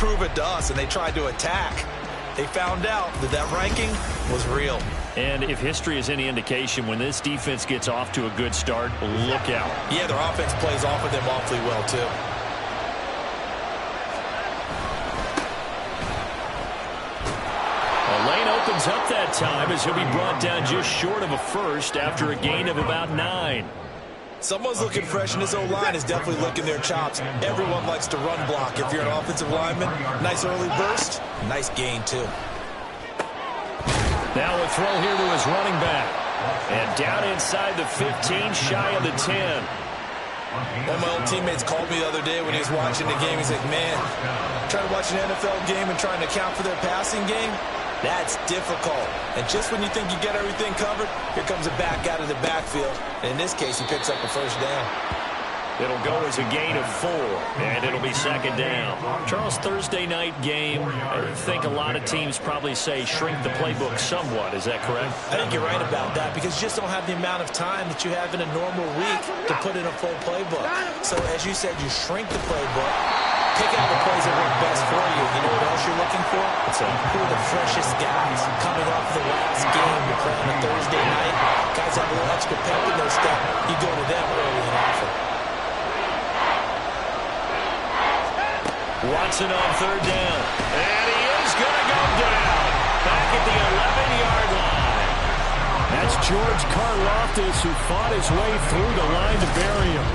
prove it to us, and they tried to attack. They found out that that ranking was real. And if history is any indication, when this defense gets off to a good start, look out. Yeah, their offense plays off of them awfully well, too. A lane opens up that time as he'll be brought down just short of a first after a gain of about 9. Someone's looking fresh, and this O-line is definitely licking their chops. Everyone likes to run block. If you're an offensive lineman, nice early burst, nice gain, too. Now a throw here to his running back. And down inside the 15, shy of the 10. One of my old teammates called me the other day when he was watching the game. He's like, man, trying to watch an NFL game and trying to account for their passing game? That's difficult. And just when you think you get everything covered, here comes a back out of the backfield. And in this case, he picks up a first down. It'll go as a gain of 4, and it'll be second down. Charles, Thursday night game, I think a lot of teams probably say shrink the playbook somewhat. Is that correct? I think you're right about that because you just don't have the amount of time that you have in a normal week to put in a full playbook. So as you said, you shrink the playbook. Pick out the plays that work best for you. You know what else you're looking for? Who are the freshest guys coming off the last game to play on a Thursday night? Guys have a little extra pep in their step. You go to them early and often. Watson on third down. And he is going to go down. Back at the 11-yard line. That's George Karlaftis, who fought his way through the line to bury him.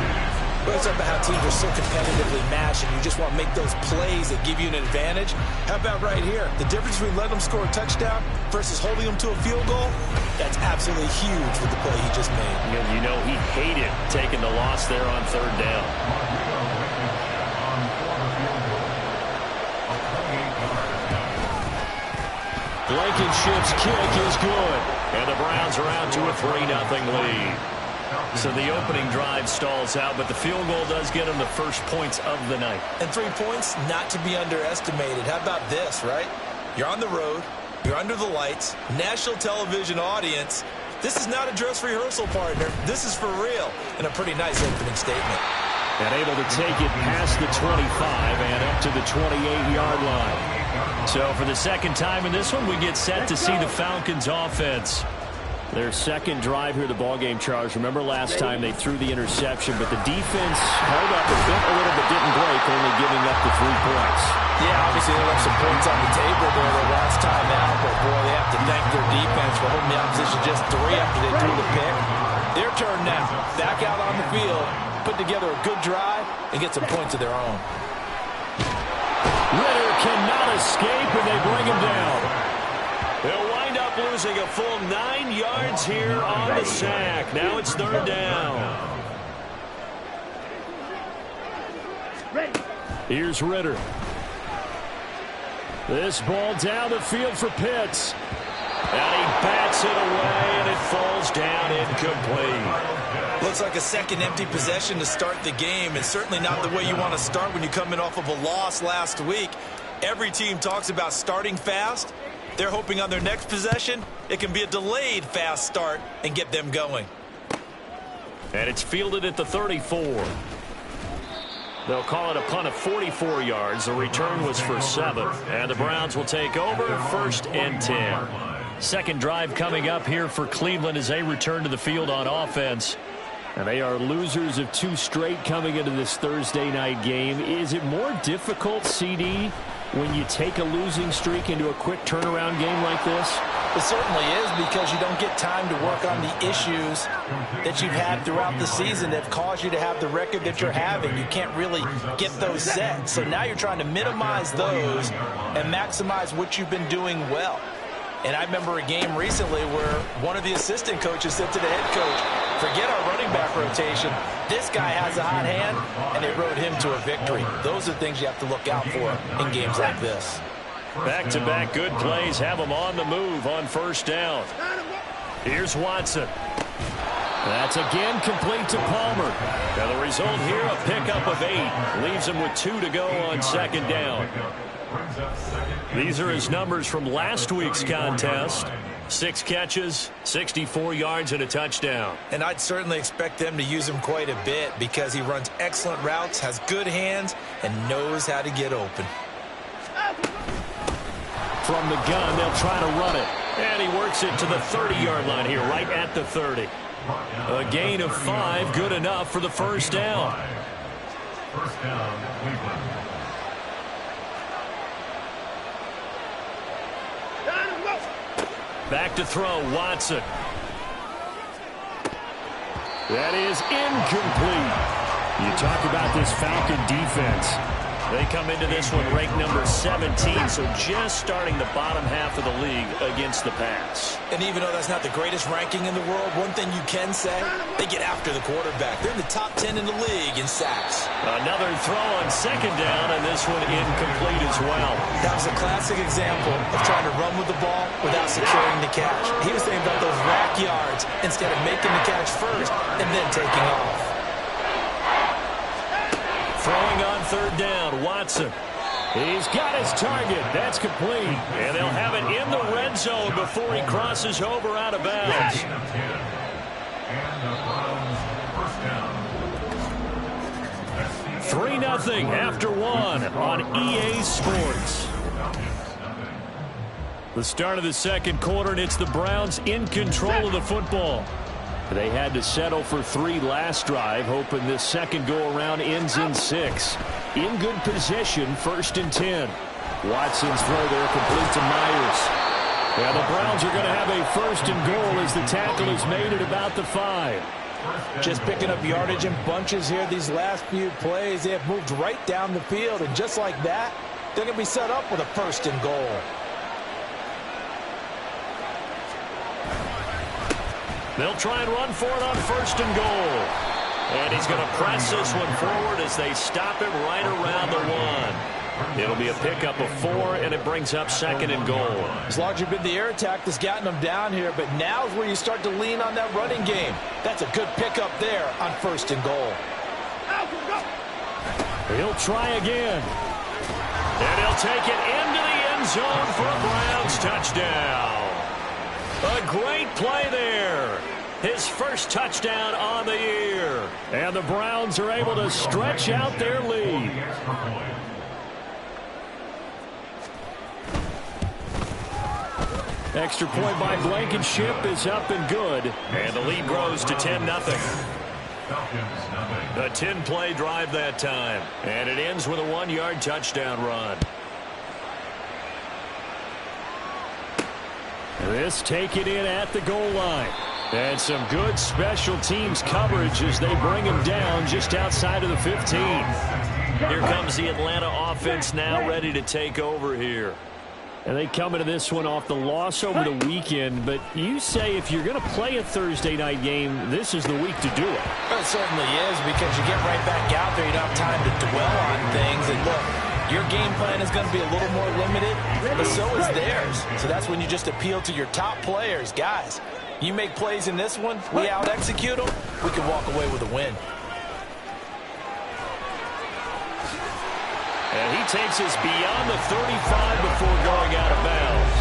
Well, it's about how teams are so competitively matched, and you just want to make those plays that give you an advantage. How about right here? The difference between letting them score a touchdown versus holding them to a field goal, that's absolutely huge with the play he just made. You know he hated taking the loss there on third down. Blankenship's kick is good. And the Browns are out to a 3-0 lead. So the opening drive stalls out, but the field goal does get them the first points of the night. And 3 points, not to be underestimated. How about this, right? You're on the road. You're under the lights. National television audience. This is not a dress rehearsal, partner. This is for real. And a pretty nice opening statement. And able to take it past the 25 and up to the 28-yard line. So for the second time in this one, we get set to see the Falcons offense. Their second drive here of the ballgame, Charles. Remember last time they threw the interception, but the defense held up a little bit, didn't break, only giving up the 3 points. Yeah, obviously they left some points on the table there the last time out, but boy, they have to thank their defense for holding the opposition just 3 after they threw the pick. Their turn now, back out on the field, put together a good drive, and get some points of their own. Ritter cannot escape, and they bring him down. They'll wind up losing a full 9 yards here on the sack. Now it's third down. Here's Ritter. This ball down the field for Pitts. And he bats it away, and it falls down incomplete. Looks like a second empty possession to start the game, and certainly not the way you want to start when you're coming off of a loss last week. Every team talks about starting fast. They're hoping on their next possession, it can be a delayed fast start and get them going. And it's fielded at the 34. They'll call it a punt of 44 yards. The return was for 7. And the Browns will take over, 1st and 10. Second drive coming up here for Cleveland as they return to the field on offense. And they are losers of 2 straight coming into this Thursday night game. Is it more difficult, CD, when you take a losing streak into a quick turnaround game like this? It certainly is, because you don't get time to work on the issues that you've had throughout the season that have caused you to have the record that you're having. You can't really get those set. So now you're trying to minimize those and maximize what you've been doing well. And I remember a game recently where one of the assistant coaches said to the head coach, forget our running back rotation. This guy has a hot hand, and they rode him to a victory. Those are things you have to look out for in games like this. Back-to-back good plays have them on the move on first down. Here's Watson. That's again complete to Palmer. Now the result here, a pickup of 8. Leaves him with 2 to go on second down. These are his numbers from last week's contest. 6 catches, 64 yards, and a touchdown. And I'd certainly expect them to use him quite a bit because he runs excellent routes, has good hands, and knows how to get open. from the gun. They'll try to run it. And he works it to the 30-yard line here, right at the 30. A gain of 5, good enough for the first down. First down, Cleveland. Back to throw, Watson. That is incomplete. You talk about this Falcon defense. They come into this one ranked number 17, so just starting the bottom half of the league against the pass. And even though that's not the greatest ranking in the world, one thing you can say, they get after the quarterback. They're in the top 10 in the league in sacks. Another throw on second down, and this one incomplete as well. That was a classic example of trying to run with the ball without securing the catch. He was thinking about those rack yards instead of making the catch first and then taking off. Throwing on third down, Watson. He's got his target. That's complete. And they'll have it in the red zone before he crosses over out of bounds. And the Browns first down. 3-0 after one on EA Sports. The start of the second quarter, and it's the Browns in control of the football. They had to settle for 3 last drive, hoping this second go-around ends in 6. In good position, 1st and 10. Watson's throw there complete to Myers. Yeah, the Browns are going to have a 1st and goal as the tackle is made at about the 5. Just picking up yardage in bunches here these last few plays. They have moved right down the field, and just like that, they're going to be set up with a 1st and goal. They'll try and run for it on 1st and goal. And he's going to press this one forward as they stop him right around the 1. It'll be a pickup of 4, and it brings up 2nd and goal. It's largely been the air attack that's gotten them down here, but now's where you start to lean on that running game. That's a good pickup there on 1st and goal. He'll try again. And he'll take it into the end zone for a Browns touchdown. A great play there. His first touchdown on the year. And the Browns are able to stretch out their lead. Extra point by Blankenship is up and good. And the lead grows to 10-0. A 10-play drive that time. And it ends with a 1-yard touchdown run. This taken in at the goal line. And some good special teams coverage as they bring him down just outside of the 15. Here comes the Atlanta offense now ready to take over here. And they come into this one off the loss over the weekend. But you say if you're going to play a Thursday night game, this is the week to do it. Well, it certainly is, because you get right back out there. You don't have time to dwell on things. And look, your game plan is going to be a little more limited, but so is theirs. So that's when you just appeal to your top players. Guys, you make plays in this one, we out-execute them, we can walk away with a win. And he takes us beyond the 35 before going out of bounds.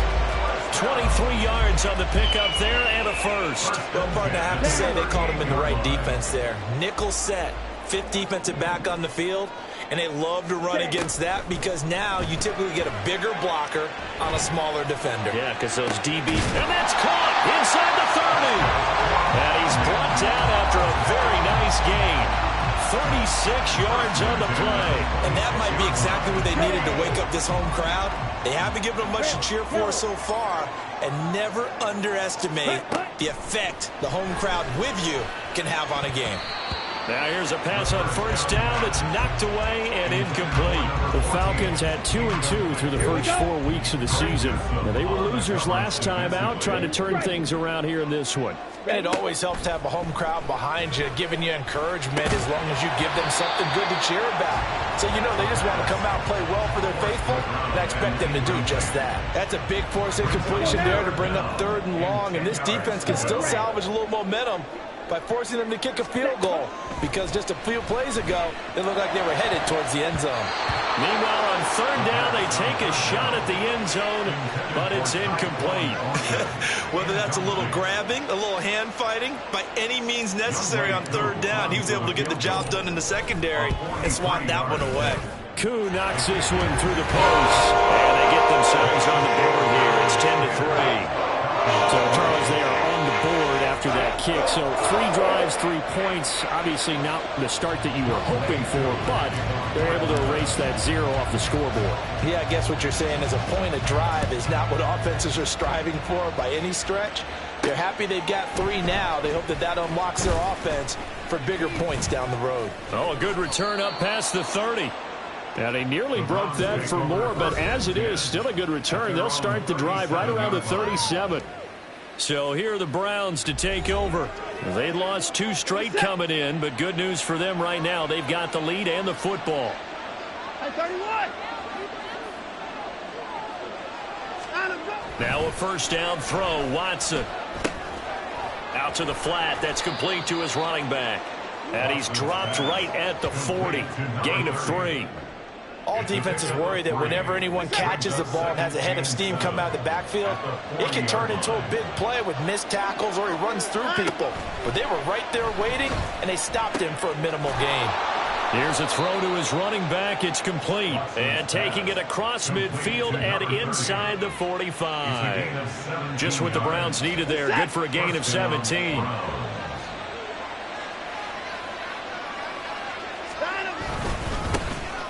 23 yards on the pickup there and a first. Well, partner, I have to say they called him in the right defense there. Nickel set, 5th defensive back on the field. And they love to run against that because now you typically get a bigger blocker on a smaller defender. Yeah, because those DBs. And that's caught inside the 30. And he's brought down after a very nice gain. 36 yards on the play. And that might be exactly what they needed to wake up this home crowd. They haven't given them much to cheer for so far. And never underestimate the effect the home crowd with you can have on a game. Now here's a pass on 1st down that's knocked away and incomplete. The Falcons had 2-2 through the first 4 weeks of the season. Now, they were losers last time out, trying to turn things around here in this one. And it always helps to have a home crowd behind you, giving you encouragement as long as you give them something good to cheer about. So you know they just want to come out and play well for their faithful, and I expect them to do just that. That's a big force incompletion there to bring up 3rd and long, and this defense can still salvage a little momentum by forcing them to kick a field goal, because just a few plays ago, it looked like they were headed towards the end zone. Meanwhile, on 3rd down, they take a shot at the end zone, but it's incomplete. Whether that's a little grabbing, a little hand fighting, by any means necessary on 3rd down, he was able to get the job done in the secondary and swat that one away. Koo knocks this one through the post, and they get themselves on the board here. So 3 drives, 3 points. Obviously not the start that you were hoping for, but they're able to erase that 0 off the scoreboard. Yeah, I guess what you're saying is a point a drive is not what offenses are striving for by any stretch. They're happy they've got 3 now. They hope that that unlocks their offense for bigger points down the road. Oh, a good return up past the 30. Now, they nearly broke that for more, but as it is, still a good return. They'll start the drive right around the 37. So here are the Browns to take over. They lost 2 straight coming in, but good news for them right now. They've got the lead and the football. 31. Now a first down throw. Watson. Out to the flat. That's complete to his running back. And he's dropped right at the 40. Gain of 3. All defenses worry that whenever anyone catches the ball and has a head of steam come out of the backfield, it can turn into a big play with missed tackles or he runs through people. But they were right there waiting, and they stopped him for a minimal gain. Here's a throw to his running back. It's complete. And taking it across midfield and inside the 45. Just what the Browns needed there. Good for a gain of 17.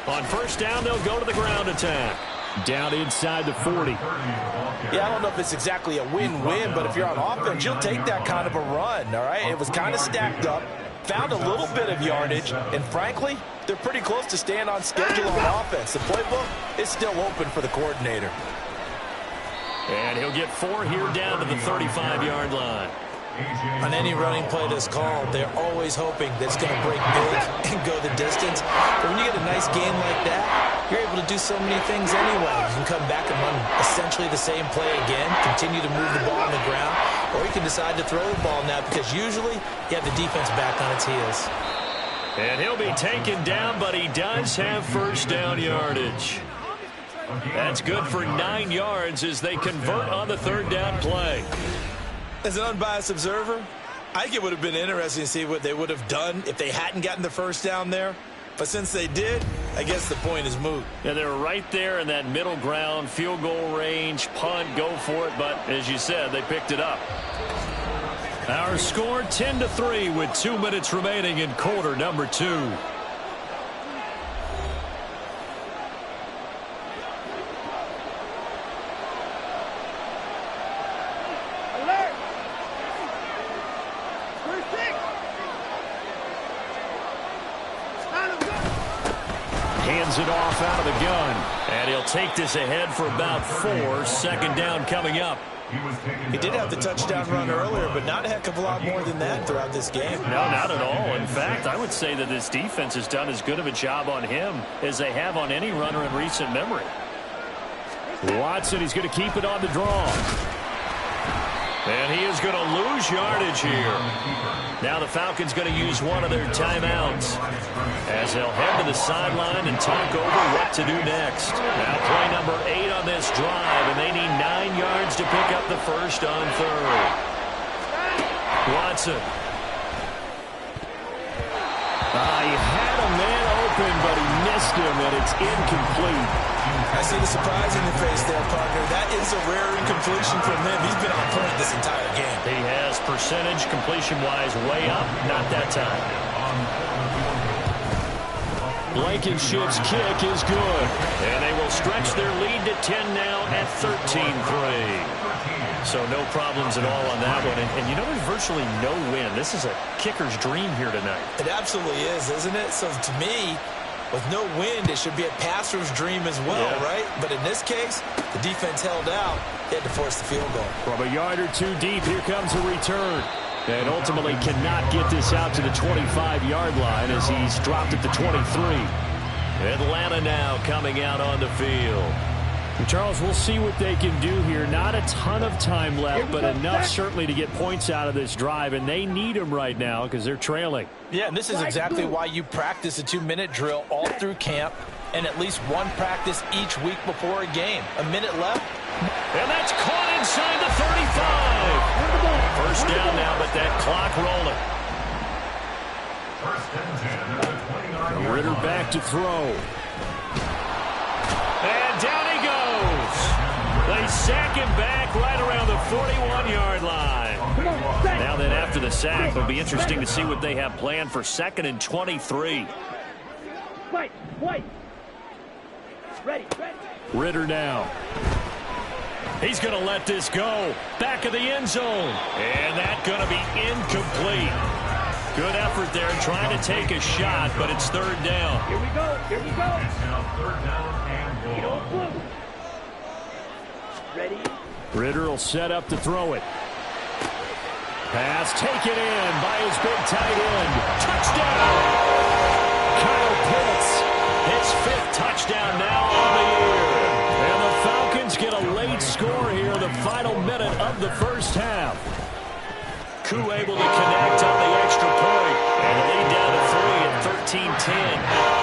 On first down, they'll go to the ground attack. Down inside the 40. Yeah, I don't know if it's exactly a win-win, but if you're on offense, you'll take that kind of a run, all right? It was kind of stacked up, found a little bit of yardage, and frankly, they're pretty close to staying on schedule on offense. The playbook is still open for the coordinator. And he'll get 4 here down to the 35-yard line. On any running play that's called, they're always hoping that it's going to break big and go the distance. But when you get a nice game like that, you're able to do so many things anyway. You can come back and run essentially the same play again, continue to move the ball on the ground, or you can decide to throw the ball now because usually you have the defense back on its heels. And he'll be taken down, but he does have first down yardage. That's good for 9 yards as they convert on the third down play. As an unbiased observer, I think it would have been interesting to see what they would have done if they hadn't gotten the first down there. But since they did, I guess the point is moot. Yeah, they were right there in that middle ground, field goal range, punt, go for it. But as you said, they picked it up. Our score 10-3 with 2 minutes remaining in quarter number 2. Hands it off out of the gun. And he'll take this ahead for about 4. Second down coming up. He did have the touchdown run earlier, but not a heck of a lot more than that throughout this game. No, not at all. In fact, I would say that this defense has done as good of a job on him as they have on any runner in recent memory. Watson, he's going to keep it on the draw. And he is going to lose yardage here. Now the Falcons going to use one of their timeouts as they'll head to the sideline and talk over what to do next. Now play number 8 on this drive, and they need 9 yards to pick up the first on third. Watson. He had a man open, but he missed him, and it's incomplete. I see the surprise in your face there, partner. That is a rare incompletion from him. He's been on point this entire game. He has percentage completion-wise way up. Not that time. Blankenship's kick is good. And they will stretch their lead to 10 now at 13-3. So no problems at all on that one. And you know there's virtually no win. This is a kicker's dream here tonight. It absolutely is, isn't it? So to me, with no wind, it should be a passer's dream as well, right? But in this case, the defense held out. They had to force the field goal. From a yard or 2 deep, here comes a return. And ultimately cannot get this out to the 25-yard line as he's dropped at the 23. Atlanta now coming out on the field. Charles, we'll see what they can do here. Not a ton of time left, but enough certainly to get points out of this drive, and they need them right now because they're trailing. Yeah, and this is exactly why you practice a 2-minute drill all through camp and at least one practice each week before a game. A minute left. And that's caught inside the 35. First down now, but that clock rolling. Ritter back to throw. And down he goes. They sack him back right around the 41-yard line. Now then, after the sack, it'll be interesting to see what they have planned for 2nd and 23. Wait. Ready. Ritter now. He's going to let this go. Back of the end zone. And that's going to be incomplete. Good effort there trying to take a shot, but it's 3rd down. Here we go. It's now 3rd down and goal. Ready. Ritter will set up to throw it. Pass taken in by his big tight end. Touchdown! Kyle Pitts, his 5th touchdown now on the year. And the Falcons get a late score here in the final minute of the first half. Koo able to connect on the extra point. And the lead down to 3 at 13-10.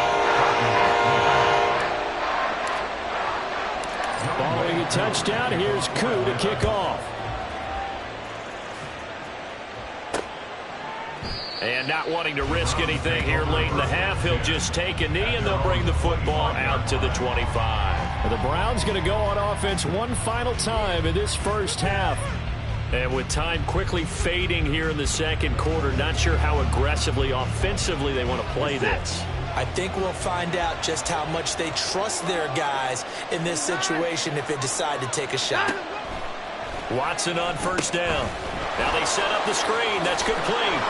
Following a touchdown, here's Koo to kick off. And not wanting to risk anything here late in the half, he'll just take a knee, and they'll bring the football out to the 25. The Browns going to go on offense one final time in this first half. And with time quickly fading here in the second quarter, not sure how aggressively, offensively they want to play this. I think we'll find out just how much they trust their guys in this situation if they decide to take a shot. Watson on 1st down. Now they set up the screen. That's complete.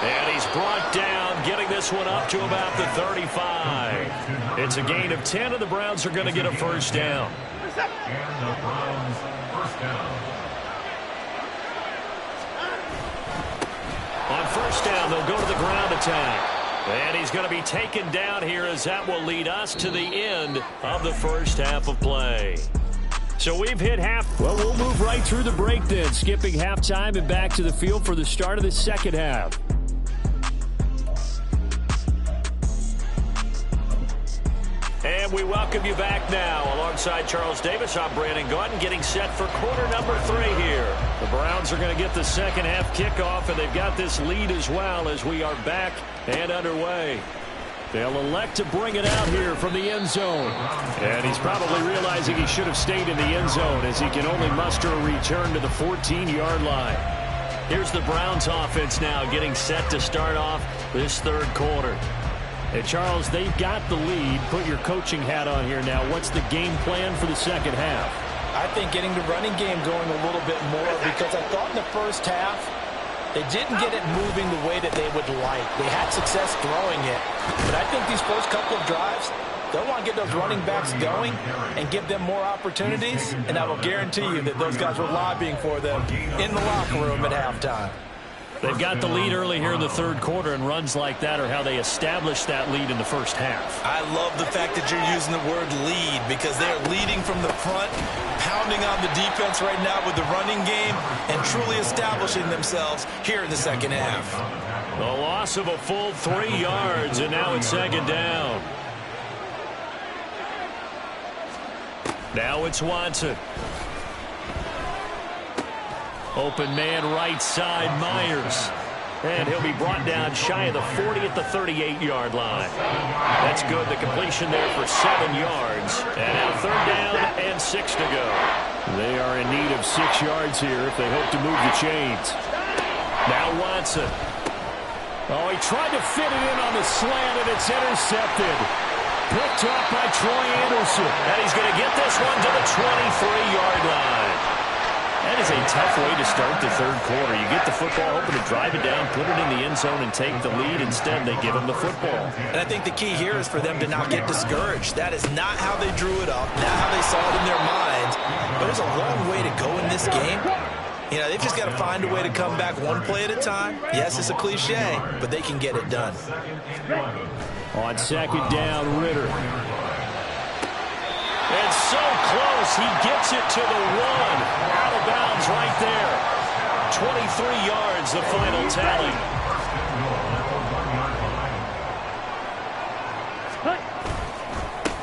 And he's brought down, getting this one up to about the 35. It's a gain of 10, and the Browns are going to get a 1st down. And the Browns 1st down. On 1st down, they'll go to the ground attack. And he's going to be taken down here, as that will lead us to the end of the first half of play. So we've hit half. Well, we'll move right through the break then, skipping halftime and back to the field for the start of the second half. And we welcome you back now. Alongside Charles Davis, I'm Brandon Gaudin, getting set for quarter number 3 here. The Browns are going to get the second half kickoff, and they've got this lead as well as we are back and underway. They'll elect to bring it out here from the end zone. And he's probably realizing he should have stayed in the end zone, as he can only muster a return to the 14-yard line. Here's the Browns offense now getting set to start off this 3rd quarter. And Charles, they've got the lead. Put your coaching hat on here now. What's the game plan for the second half? I think getting the running game going a little bit more, because I thought in the first half they didn't get it moving the way that they would like. They had success throwing it. But I think these first couple of drives, they'll want to get those running backs going and give them more opportunities. And I will guarantee you that those guys were lobbying for them in the locker room at halftime. They've got the lead early here in the 3rd quarter, and runs like that are how they establish that lead in the first half. I love the fact that you're using the word lead, because they're leading from the front, pounding on the defense right now with the running game, and truly establishing themselves here in the second half. A loss of a full 3 yards, and now it's 2nd down. Now it's Watson. Open man right side, Myers. And he'll be brought down shy of the 40 at the 38-yard line. That's good. The completion there for 7 yards. And now 3rd down and 6 to go. They are in need of 6 yards here if they hope to move the chains. Now Watson. Oh, he tried to fit it in on the slant, and it's intercepted. Picked up by Troy Anderson. And he's going to get this one to the 23-yard line. That is a tough way to start the 3rd quarter. You get the football, hoping to drive it down, put it in the end zone, and take the lead. Instead, they give them the football. And I think the key here is for them to not get discouraged. That is not how they drew it up, not how they saw it in their minds. But there's a long way to go in this game. You know, they've just got to find a way to come back one play at a time. Yes, it's a cliche, but they can get it done. On 2nd down, Ritter. And so close, he gets it to the 1. Out of bounds right there. 23 yards, the final tally.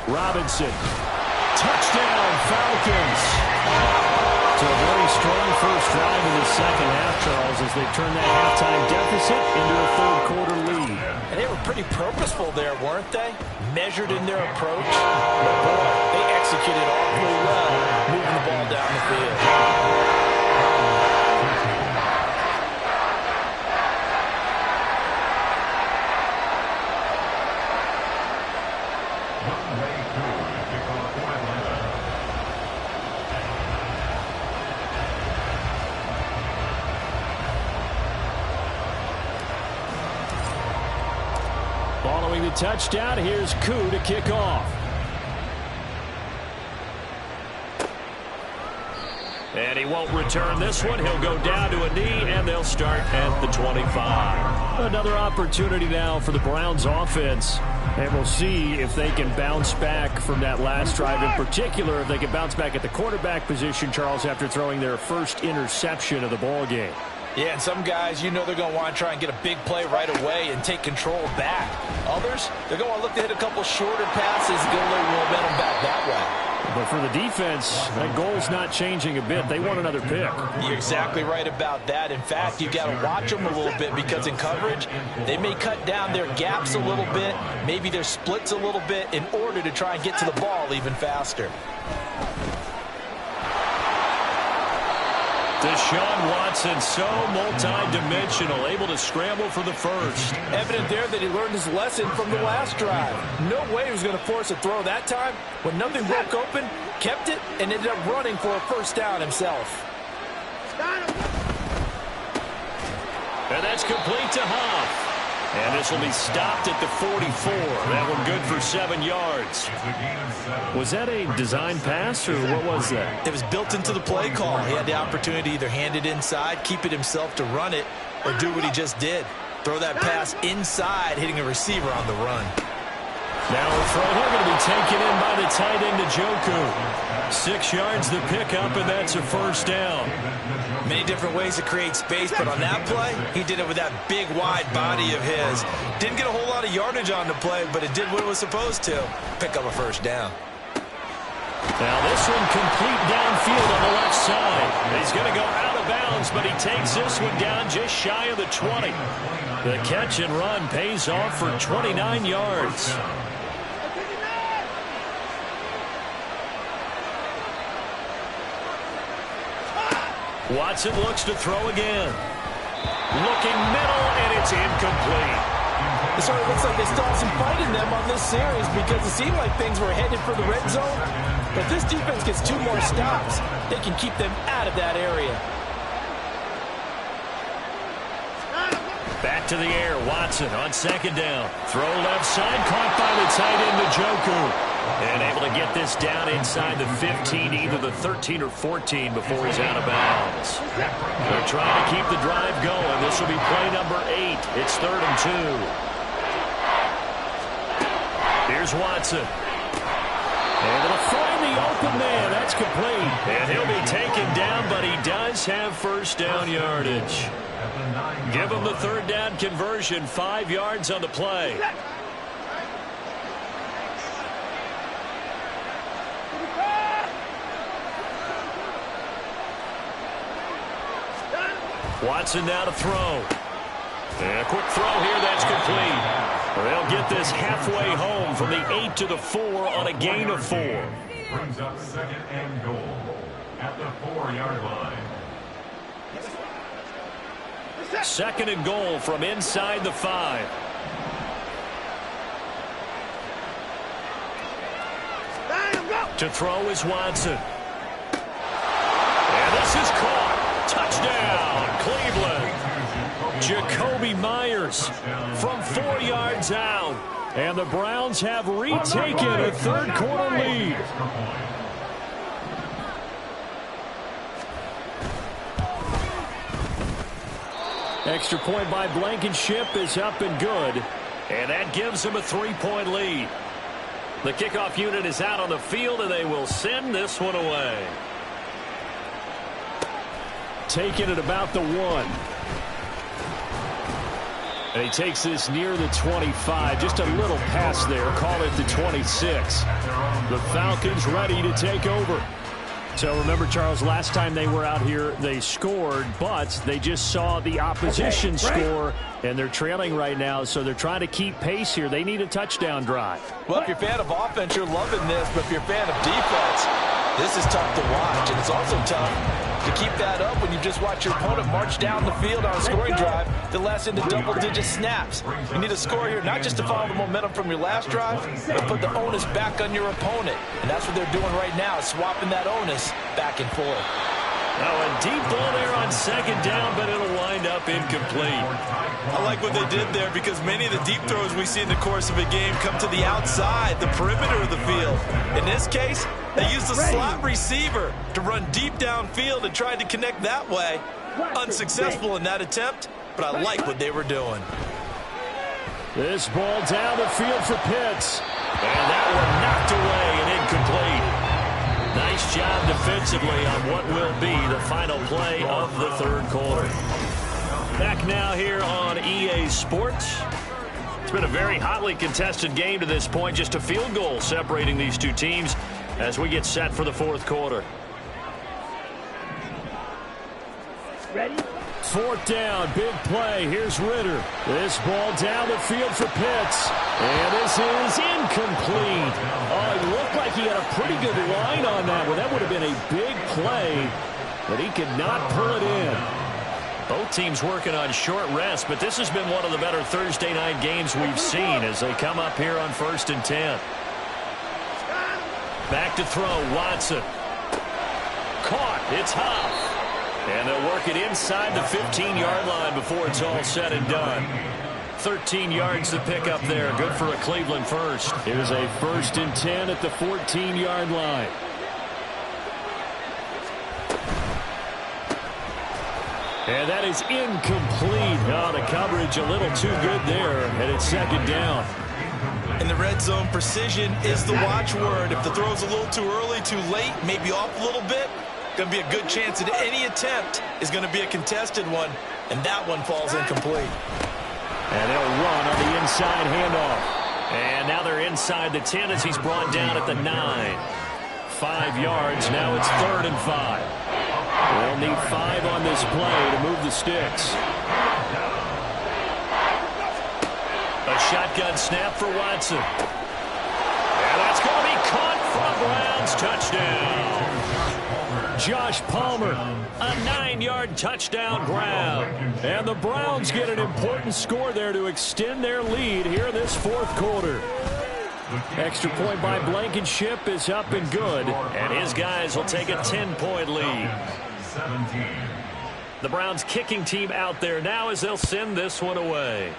Robinson. Touchdown, Falcons. So a very strong first drive in the second half, Charles, as they turn that halftime deficit into a 3rd quarter lead. And they were pretty purposeful there, weren't they? Measured in their approach. But boy, they executed awfully well, moving the ball down the field. Throwing the touchdown, here's Koo to kick off. And he won't return this one. He'll go down to a knee, and they'll start at the 25. Another opportunity now for the Browns offense. And we'll see if they can bounce back from that last drive in particular, if they can bounce back at the quarterback position, Charles, after throwing their first interception of the ball game. Yeah, and some guys, you know they're going to want to try and get a big play right away and take control back. Others, they're going to look to hit a couple shorter passes and get a little momentum back that way. But for the defense, that goal's not changing a bit. They want another pick. You're exactly right about that. In fact, you got to watch them a little bit because in coverage, they may cut down their gaps a little bit, maybe their splits a little bit in order to try and get to the ball even faster. Deshaun Watson, so multi-dimensional, able to scramble for the first. Evident there that he learned his lesson from the last drive. No way he was going to force a throw that time. When nothing broke open, kept it, and ended up running for a first down himself. And that's complete to Huff. And this will be stopped at the 44. That one good for 7 yards. Was that a design pass, or what was that? It was built into the play call. He had the opportunity to either hand it inside, keep it himself to run it, or do what he just did. Throw that pass inside, hitting a receiver on the run. Now a throw here going to be taken in by the tight end, Njoku. 6 yards the pickup, and that's a first down. Many different ways to create space, but on that play, he did it with that big, wide body of his. Didn't get a whole lot of yardage on the play, but it did what it was supposed to. Pick up a first down. Now this one complete downfield on the left side. He's going to go out of bounds, but he takes this one down just shy of the 20. The catch and run pays off for 29 yards. Watson looks to throw again. Looking middle, and it's incomplete. It sort of looks like they still have some fight in them on this series because it seemed like things were headed for the red zone. But if this defense gets 2 more stops, they can keep them out of that area. Back to the air, Watson on second down. Throw left side, caught by the tight end, Njoku. And able to get this down inside the 15, either the 13 or 14 before he's out of bounds. They're trying to keep the drive going. This will be play number 8. It's 3rd and 2. Here's Watson. Able to find the open man. That's complete. And he'll be taken down, but he does have first down yardage. Give him the 3rd down conversion. 5 yards on the play. Watson now to throw. And a quick throw here, that's complete. They'll get this halfway home from the 8 to the 4 on a gain of 4. Brings up 2nd and goal at the 4-yard line. 2nd and goal from inside the 5. To throw is Watson. And this is caught. Touchdown, Cleveland. Jacoby Myers from 4 yards out. And the Browns have retaken a 3rd quarter lead. Extra point by Blankenship is up and good. And that gives them a 3-point lead. The kickoff unit is out on the field, and they will send this one away. Taking it about the 1. And he takes this near the 25. Just a little pass there. Call it the 26. The Falcons ready to take over. So remember, Charles, last time they were out here, they scored, but they just saw the opposition score, and they're trailing right now, so they're trying to keep pace here. They need a touchdown drive. Well, if you're a fan of offense, you're loving this, but if you're a fan of defense, this is tough to watch, and it's also tough to keep that up when you just watch your opponent march down the field on a scoring drive that lasts into double-digit snaps. You need a score here, not just to follow the momentum from your last drive, but put the onus back on your opponent. And that's what they're doing right now, swapping that onus back and forth. Oh, a deep ball there on second down, but it'll wind up incomplete. I like what they did there because many of the deep throws we see in the course of a game come to the outside, the perimeter of the field. In this case, they used the slot receiver to run deep downfield and tried to connect that way. Unsuccessful in that attempt, but I like what they were doing. This ball down the field for Pitts. And that one knocked away and incomplete. Nice job defensively on what will be the final play of the third quarter. Back now here on EA Sports. It's been a very hotly contested game to this point. Just a field goal separating these two teams as we get set for the fourth quarter. Ready? Fourth down, big play. Here's Ritter. This ball down the field for Pitts. And this is incomplete. Oh, it looked like he had a pretty good line on that one. That would have been a big play, but he could not pull it in. Both teams working on short rest, but this has been one of the better Thursday night games we've seen as they come up here on 1st and 10. Back to throw, Watson. Caught, it's Huff. And they'll work it inside the 15-yard line before it's all said and done. 13 yards to pick up there. Good for a Cleveland first. Here's a 1st and 10 at the 14-yard line. And that is incomplete. Oh, the coverage a little too good there, and it's second down. In the red zone, precision is the watchword. If the throw's a little too early, too late, maybe off a little bit, going to be a good chance that any attempt is going to be a contested one, and that one falls incomplete. And they'll run on the inside handoff. And now they're inside the 10 as he's brought down at the 9. 5 yards, now it's 3rd and 5. They'll need 5 on this play to move the sticks. A shotgun snap for Watson. And that's going to be caught from Browns. Touchdown. Josh Palmer, a 9-yard touchdown grab. And the Browns get an important score there to extend their lead here this fourth quarter. Extra point by Blankenship is up and good. And his guys will take a 10-point lead. The Browns kicking team out there now as they'll send this one away.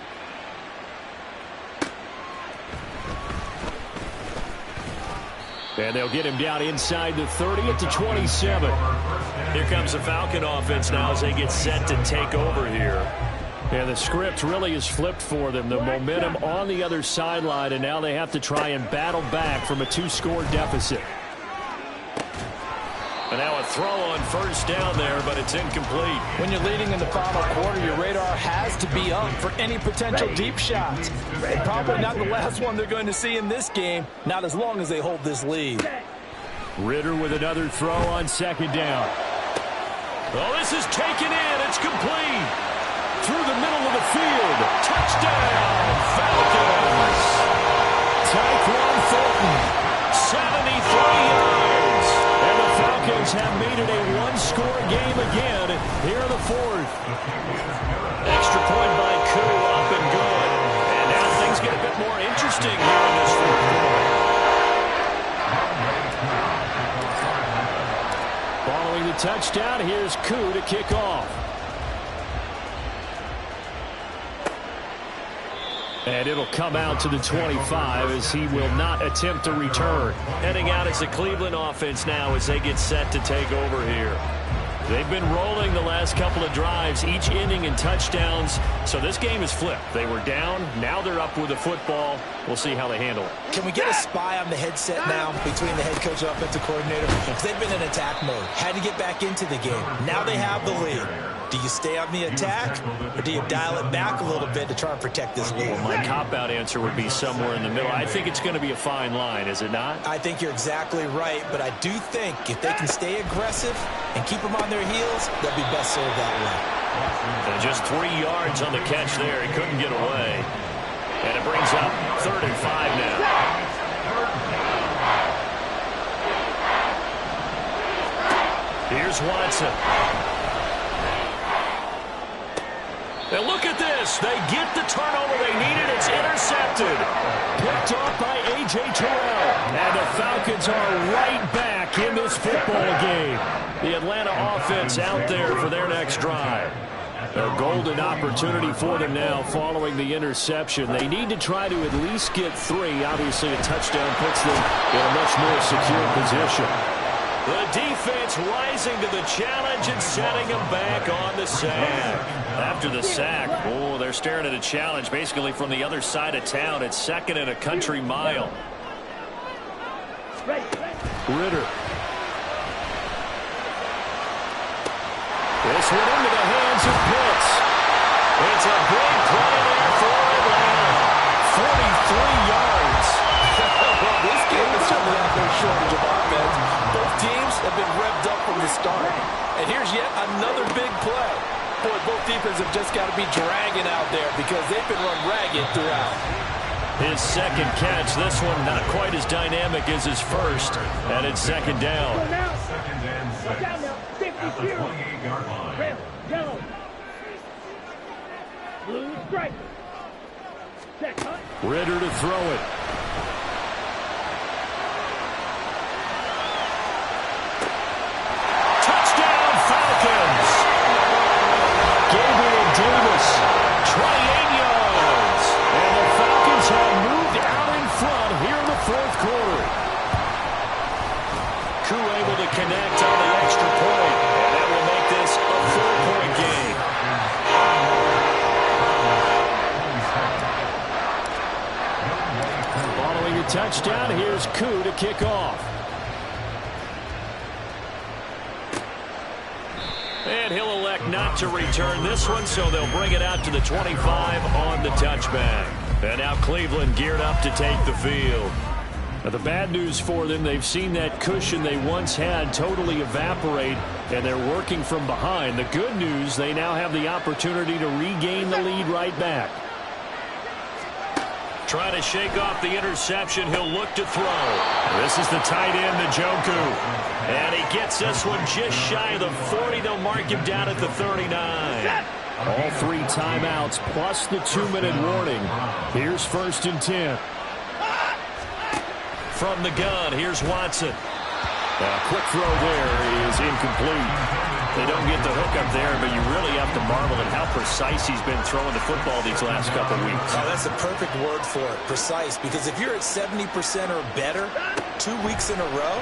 And they'll get him down inside the 30 at the 27. Here comes the Falcon offense now as they get set to take over here. And the script really is flipped for them. The momentum on the other sideline, and now they have to try and battle back from a 2-score deficit. And now a throw on 1st down there, but it's incomplete. When you're leading in the final quarter, your radar has to be up for any potential deep shots. And probably not the last one they're going to see in this game, not as long as they hold this lead. Ritter with another throw on 2nd down. Oh, this is taken in. It's complete. Through the middle of the field. Touchdown, Falcons. Tyquan Thornton, 73 yards. And the Falcons have made it a 1-score game again here in the fourth. Extra point by Koo, up and good. And now things get a bit more interesting here in this fourth quarter. Following the touchdown, here's Koo to kick off. And it'll come out to the 25 as he will not attempt to return. Heading out is the Cleveland offense now as they get set to take over here. They've been rolling the last couple of drives, each ending in touchdowns. So this game is flipped. They were down. Now they're up with the football. We'll see how they handle it. Can we get a spy on the headset now between the head coach and offensive coordinator? Because they've been in attack mode. Had to get back into the game. Now they have the lead. Do you stay on the attack, or do you dial it back a little bit to try and protect this lead? Well, my cop-out answer would be somewhere in the middle. I think it's going to be a fine line, is it not? I think you're exactly right, but I do think if they can stay aggressive and keep them on their heels, they'll be best served that way. And just 3 yards on the catch there. He couldn't get away. And it brings up 3rd and 5 now. Here's Watson. And look at this. They get the turnover they needed. It's intercepted. Picked off by A.J. Terrell. And the Falcons are right back in this football game. The Atlanta offense out there for their next drive. A golden opportunity for them now following the interception. They need to try to at least get 3. Obviously, a touchdown puts them in a much more secure position. The defense rising to the challenge and setting them back on the sack. After the sack, oh, they're staring at a challenge basically from the other side of town. It's 2nd and a country mile. Ritter. This one into the hands of Pitts. It's a big play there for Atlanta. 43 yards. Well, this game has certainly had no shortage of offense. Both teams have been revved up from the start. And here's yet another big play. Boy, both defenses have just got to be dragging out there because they've been run ragged throughout. His second catch, this one not quite as dynamic as his first, and it's 2nd down. Second and 6 at the 28-yard line. Red, yellow, blue stripe. Check, huh? Ritter to throw it. Touchdown Falcons! Gabriel Davis, 28 yards. And the Falcons have moved out in front here in the 4th quarter. Crew able to connect on the extra point, and that will make this a 4-point game. Following a touchdown, here's Koo to kick off. And he'll elect not to return this one, so they'll bring it out to the 25 on the touchback. And now Cleveland geared up to take the field. Now the bad news for them, they've seen that cushion they once had totally evaporate, and they're working from behind. The good news, they now have the opportunity to regain the lead right back. Trying to shake off the interception. He'll look to throw. This is the tight end, Njoku. And he gets this one just shy of the 40. They'll mark him down at the 39. All 3 timeouts plus the 2-minute warning. Here's 1st and 10. From the gun, here's Watson. A quick throw there is incomplete. They don't get the hook up there, but you really have to marvel at how precise he's been throwing the football these last couple weeks. Oh, that's a perfect word for it, precise, because if you're at 70% or better 2 weeks in a row,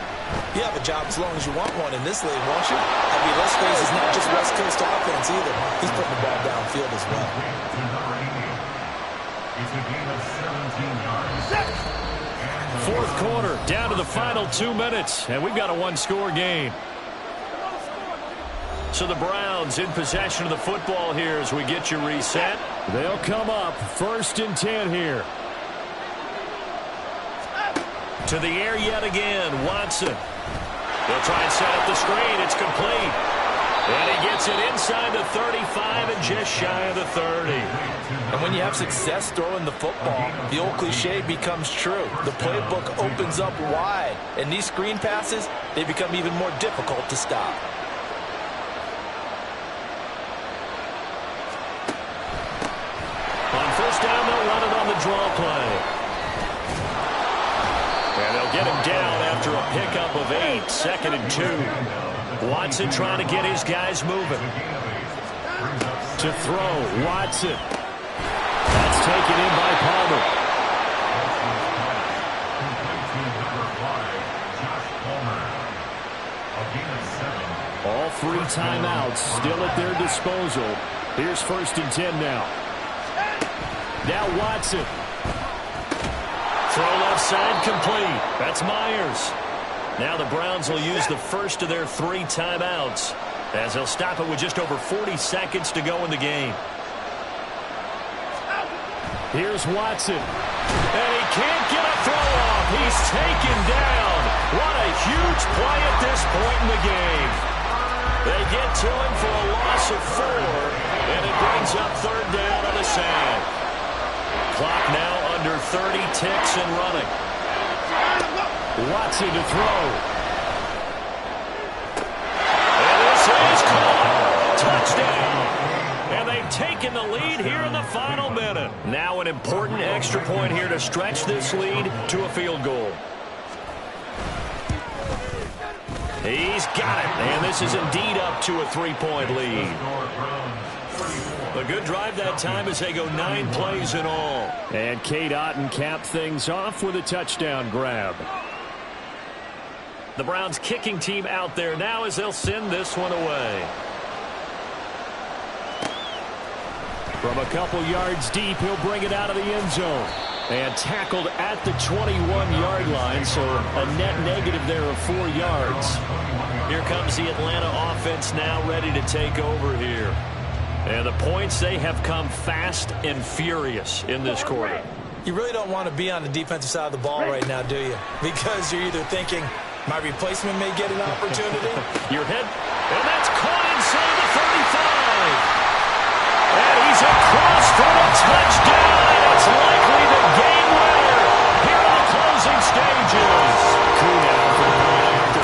you have a job as long as you want one in this league, won't you? I mean, let's face it's not just West Coast offense either. He's putting the ball downfield as well. It's a gain of 17 yards. 4th quarter, down to the final 2 minutes, and we've got a 1-score game. So the Browns in possession of the football here as we get you reset. They'll come up 1st and 10 here. To the air yet again, Watson. They'll try and set up the screen. It's complete. And he gets it inside the 35 and just shy of the 30. And when you have success throwing the football, the old cliche becomes true. The playbook opens up wide. And these screen passes, they become even more difficult to stop. On 1st down, they'll run it on the draw play. And they'll get him down after a pickup of 8, 2nd and 2. Watson trying to get his guys moving. To throw, Watson. That's taken in by Palmer. All 3 timeouts still at their disposal. Here's 1st and 10 now. Now Watson. Throw left side complete. That's Myers. Now the Browns will use the first of their 3 timeouts as they'll stop it with just over 40 seconds to go in the game. Here's Watson. And he can't get a throw off. He's taken down. What a huge play at this point in the game. They get to him for a loss of 4, and it brings up 3rd down on the sand. Clock now under 30 ticks and running. Watson to throw. And this is caught. Touchdown. And they have taken the lead here in the final minute. Now an important extra point here to stretch this lead to a field goal. He's got it, and this is indeed up to a 3-point lead. A good drive that time as they go 9 plays in all. And Cade Otton capped things off with a touchdown grab. The Browns kicking team out there now as they'll send this one away. From a couple yards deep, he'll bring it out of the end zone. And tackled at the 21-yard line, so a net negative there of 4 yards. Here comes the Atlanta offense now ready to take over here. And the points, they have come fast and furious in this quarter. You really don't want to be on the defensive side of the ball right now, do you? Because you're either thinking, my replacement may get an opportunity. Your head, and that's caught inside the 35. And he's across for the touchdown, and it's likely the game winner here in the closing stages. Cool now for the point after.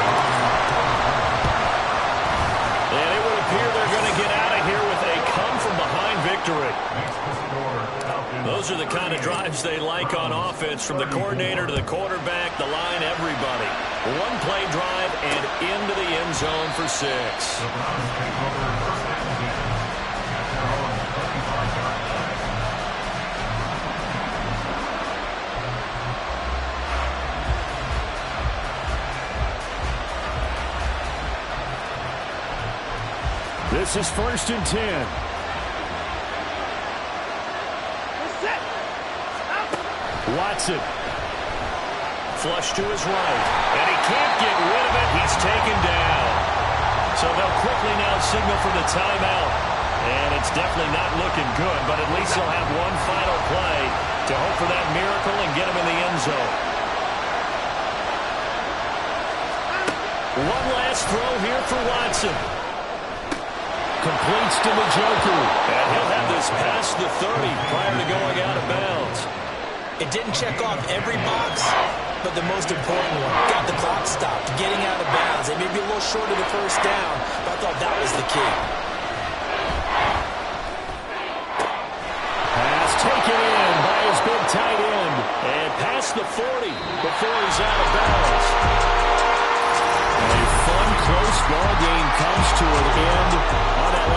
And it would appear they're going to get out of here with a come-from-behind victory. Those are the kind of drives they like on offense, from the coordinator to the quarterback, the line, everybody. One play drive and into the end zone for 6. This is 1st and 10. Watson. Flush to his right, and he can't get rid of it. He's taken down. So they'll quickly now signal for the timeout. And it's definitely not looking good, but at least they'll have one final play to hope for that miracle and get him in the end zone. One last throw here for Watson. Completes to Njoku. And he'll have this past the 30 prior to going out of bounds. It didn't check off every box, but the most important one. Got the clock stopped, getting out of bounds. They may be a little short of the first down, but I thought that was the key. Pass taken in by his big tight end. And past the 40 before he's out of bounds. A fun, close ball game comes to an end on that